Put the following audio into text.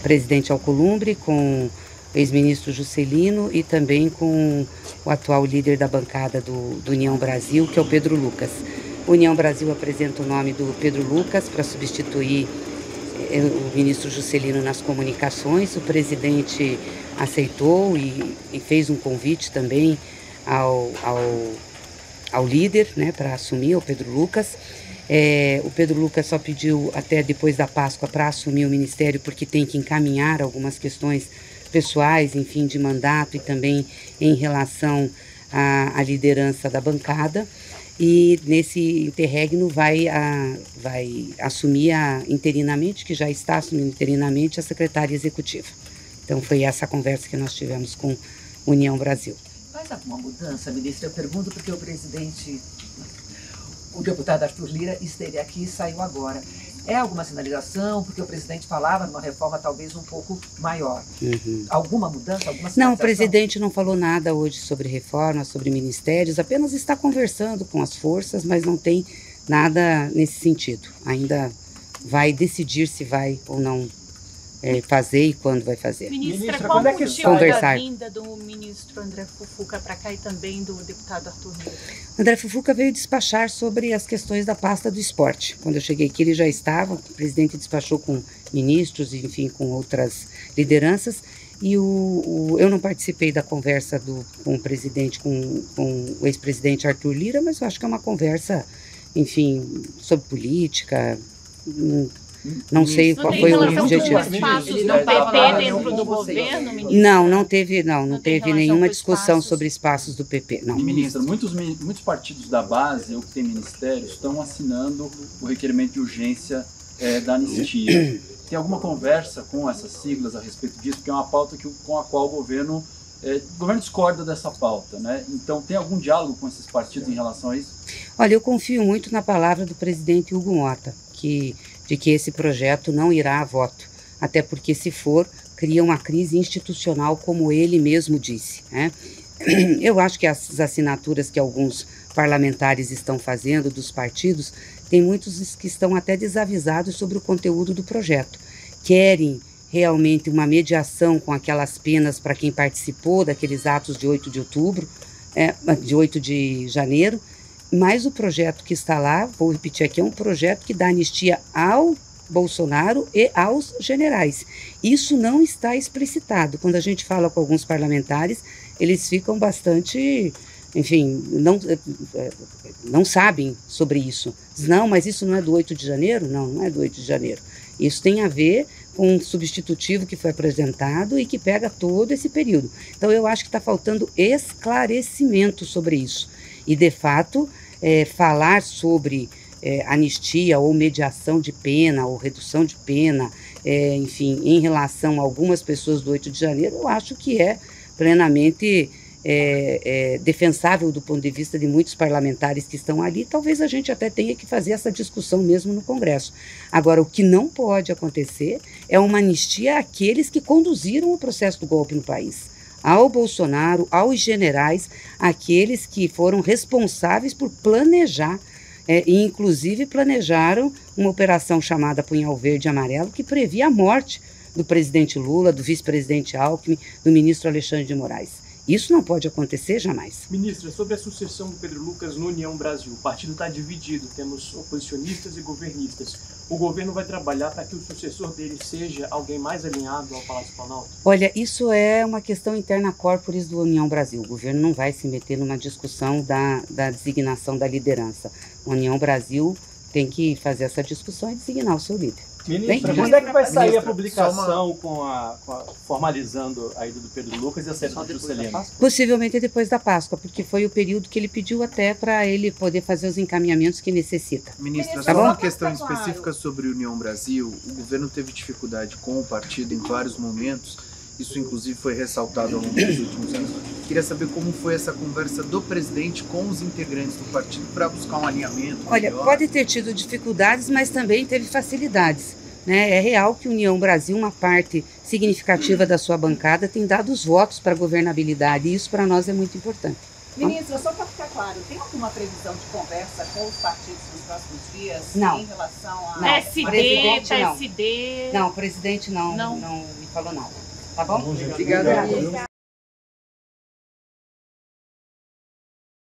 presidente Alcolumbre, com o ex-ministro Juscelino e também com o atual líder da bancada do União Brasil, que é o Pedro Lucas. O União Brasil apresenta o nome do Pedro Lucas para substituir o ministro Juscelino nas comunicações. O presidente aceitou e fez um convite também ao líder, né, para assumir, o Pedro Lucas. O Pedro Lucas só pediu até depois da Páscoa para assumir o ministério, porque tem que encaminhar algumas questões pessoais, enfim, de mandato e também em relação à liderança da bancada. E nesse interregno vai assumir interinamente, que já está assumindo interinamente, a secretária executiva. Então foi essa a conversa que nós tivemos com União Brasil. Faz alguma mudança, ministra? Eu pergunto porque o deputado Arthur Lira esteve aqui e saiu agora. É alguma sinalização? Porque o presidente falava numa reforma talvez um pouco maior. Alguma mudança? Alguma sinalização? Não, o presidente não falou nada hoje sobre reforma, sobre ministérios, apenas está conversando com as forças, mas não tem nada nesse sentido. Ainda vai decidir se vai ou não fazer e quando vai fazer. Ministra, quando é que conversar? A vinda do ministro André Fufuca para cá e também do deputado Arthur Lira? André Fufuca veio despachar sobre as questões da pasta do esporte. Quando eu cheguei aqui, ele já estava, o presidente despachou com ministros, enfim, com outras lideranças, e eu não participei da conversa com o presidente, com o ex-presidente Arthur Lira, mas eu acho que é uma conversa, enfim, sobre política. Não sei qual foi o objetivo. Espaços do PP dentro do governo, ministra? Não teve nenhuma discussão sobre espaços do PP, não. Ministra, muitos partidos da base ou que têm ministérios estão assinando o requerimento de urgência da anistia. Tem alguma conversa com essas siglas a respeito disso? Porque é uma pauta com a qual o governo discorda dessa pauta, né? Então, tem algum diálogo com esses partidos em relação a isso? Olha, eu confio muito na palavra do presidente Hugo Mota, de que esse projeto não irá a voto, até porque, se for, cria uma crise institucional, como ele mesmo disse, né? Eu acho que as assinaturas que alguns parlamentares estão fazendo dos partidos, tem muitos que estão até desavisados sobre o conteúdo do projeto. Querem realmente uma mediação com aquelas penas para quem participou daqueles atos de 8 de outubro, de 8 de janeiro, mas o projeto que está lá, vou repetir aqui, é um projeto que dá anistia ao Bolsonaro e aos generais. Isso não está explicitado. Quando a gente fala com alguns parlamentares, eles ficam bastante, enfim, não sabem sobre isso. Não, mas isso não é do 8 de janeiro? Não, não é do 8 de janeiro. Isso tem a ver com um substitutivo que foi apresentado e que pega todo esse período. Então eu acho que está faltando esclarecimento sobre isso. E, de fato, falar sobre anistia ou mediação de pena ou redução de pena, enfim, em relação a algumas pessoas do 8 de janeiro, eu acho que é plenamente defensável do ponto de vista de muitos parlamentares que estão ali. Talvez a gente até tenha que fazer essa discussão mesmo no Congresso. Agora, o que não pode acontecer é uma anistia àqueles que conduziram o processo do golpe no país. Ao Bolsonaro, aos generais, aqueles que foram responsáveis por planejar, e inclusive planejaram uma operação chamada Punhal Verde e Amarelo, que previa a morte do presidente Lula, do vice-presidente Alckmin, do ministro Alexandre de Moraes. Isso não pode acontecer jamais. Ministra, sobre a sucessão do Pedro Lucas no União Brasil, o partido está dividido, temos oposicionistas e governistas. O governo vai trabalhar para que o sucessor dele seja alguém mais alinhado ao Palácio Planalto? Olha, isso é uma questão interna corporis do União Brasil. O governo não vai se meter numa discussão da designação da liderança. O União Brasil tem que fazer essa discussão e designar o seu líder. Ministra, quando é que vai sair a publicação formalizando a ida do Pedro Lucas e a saída do Juscelino? Possivelmente depois da Páscoa, porque foi o período que ele pediu até para ele poder fazer os encaminhamentos que necessita. Ministra, tá só bom? uma questão específica sobre a União Brasil. O governo teve dificuldade com o partido em vários momentos. Isso, inclusive, foi ressaltado ao longo dos últimos anos. Queria saber como foi essa conversa do presidente com os integrantes do partido para buscar um alinhamento. Olha, pode ter tido dificuldades, mas também teve facilidades, né? É real que a União Brasil, uma parte significativa da sua bancada, tem dado os votos para a governabilidade, e isso para nós é muito importante. Ministra, só para ficar claro, tem alguma previsão de conversa com os partidos nos próximos dias? Não. Em relação a... Não. PSD, Presidente, não. PSD... Não, o presidente não me falou nada. Tá bom? Obrigado.